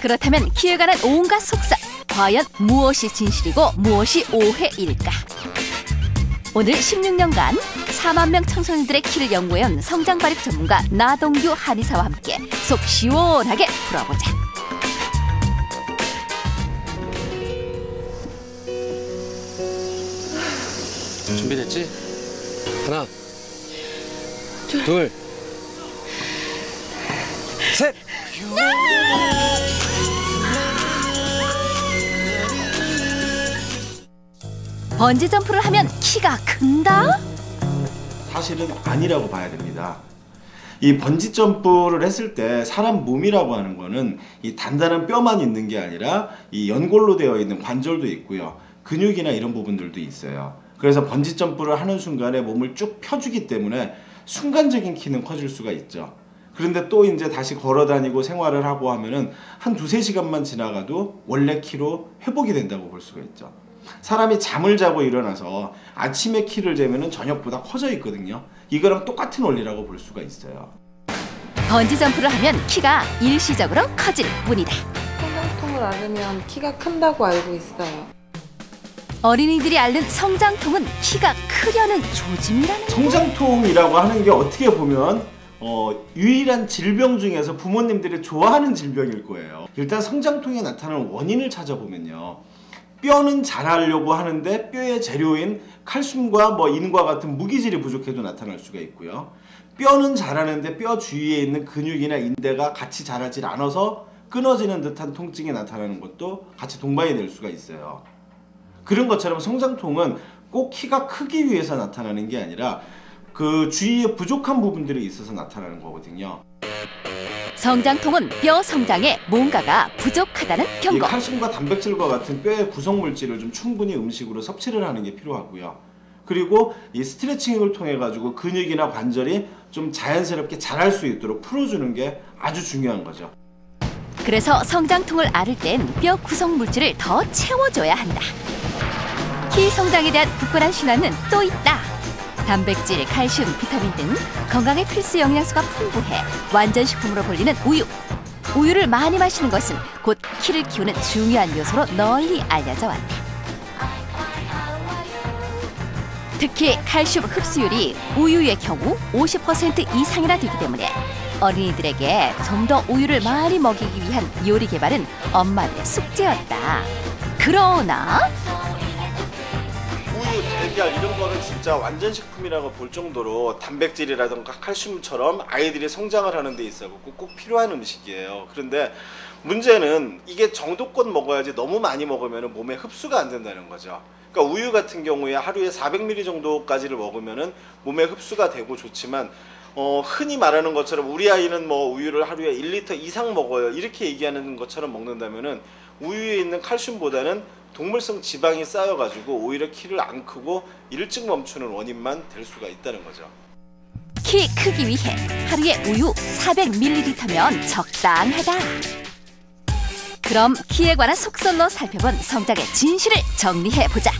그렇다면 키에 관한 온갖 속설, 과연 무엇이 진실이고 무엇이 오해일까? 오늘 16년간 4만 명 청소년들의 키를 연구해온 성장발육 전문가 나동규 한의사와 함께 속 시원하게 풀어보자. 준비됐지? 하나, 둘, 셋! 번지 점프를 하면 키가 큰다? 사실은 아니라고 봐야 됩니다. 이 번지 점프를 했을 때 사람 몸이라고 하는 거는 이 단단한 뼈만 있는 게 아니라 이 연골로 되어 있는 관절도 있고요. 근육이나 이런 부분들도 있어요. 그래서 번지 점프를 하는 순간에 몸을 쭉 펴주기 때문에 순간적인 키는 커질 수가 있죠. 그런데 또 이제 다시 걸어 다니고 생활을 하고 하면은 한 2~3시간만 지나가도 원래 키로 회복이 된다고 볼 수가 있죠. 사람이 잠을 자고 일어나서 아침에 키를 재면은 저녁보다 커져 있거든요. 이거랑 똑같은 원리라고 볼 수가 있어요. 번지 점프를 하면 키가 일시적으로 커질 뿐이다. 성장통을 앓으면 키가 큰다고 알고 있어요. 어린이들이 앓는 성장통은 키가 크려는 조짐이라는 거예요. 성장통이라고 하는 게 어떻게 보면 유일한 질병 중에서 부모님들이 좋아하는 질병일 거예요. 일단 성장통에 나타나는 원인을 찾아보면요. 뼈는 자라려고 하는데 뼈의 재료인 칼슘과 인과 같은 무기질이 부족해도 나타날 수가 있고요. 뼈는 자라는데 뼈 주위에 있는 근육이나 인대가 같이 자라질 않아서 끊어지는 듯한 통증이 나타나는 것도 같이 동반이 될 수가 있어요. 그런 것처럼 성장통은 꼭 키가 크기 위해서 나타나는 게 아니라 그 주위에 부족한 부분들이 있어서 나타나는 거거든요. 성장통은 뼈 성장에 뭔가가 부족하다는 이 경고. 칼슘과 단백질과 같은 뼈의 구성 물질을 좀 충분히 음식으로 섭취를 하는 게 필요하고요. 그리고 이 스트레칭을 통해 가지고 근육이나 관절이 좀 자연스럽게 자랄 수 있도록 풀어주는 게 아주 중요한 거죠. 그래서 성장통을 앓을 땐 뼈 구성 물질을 더 채워줘야 한다. 키 성장에 대한 굳건한 신화는 또 있다. 단백질, 칼슘, 비타민 등 건강에 필수 영양소가 풍부해 완전식품으로 불리는 우유. 우유를 많이 마시는 것은 곧 키를 키우는 중요한 요소로 널리 알려져 왔다. 특히 칼슘 흡수율이 우유의 경우 50% 이상이나 되기 때문에 어린이들에게 좀 더 우유를 많이 먹이기 위한 요리 개발은 엄마들의 숙제였다. 그러나 우유, 달걀 이런 거는 진짜 완전식품이라고 볼 정도로 단백질이라든가 칼슘처럼 아이들이 성장을 하는 데 있어서 꼭 필요한 음식이에요. 그런데 문제는 이게 정도껏 먹어야지 너무 많이 먹으면 몸에 흡수가 안 된다는 거죠. 그러니까 우유 같은 경우에 하루에 400ml 정도까지를 먹으면 몸에 흡수가 되고 좋지만 흔히 말하는 것처럼 우리 아이는 우유를 하루에 1리터 이상 먹어요 이렇게 얘기하는 것처럼 먹는다면은 우유에 있는 칼슘보다는 동물성 지방이 쌓여가지고 오히려 키를 안 크고 일찍 멈추는 원인만 될 수가 있다는 거죠. 키 크기 위해 하루에 우유 400ml면 적당하다. 그럼 키에 관한 속설로 살펴본 성장의 진실을 정리해보자.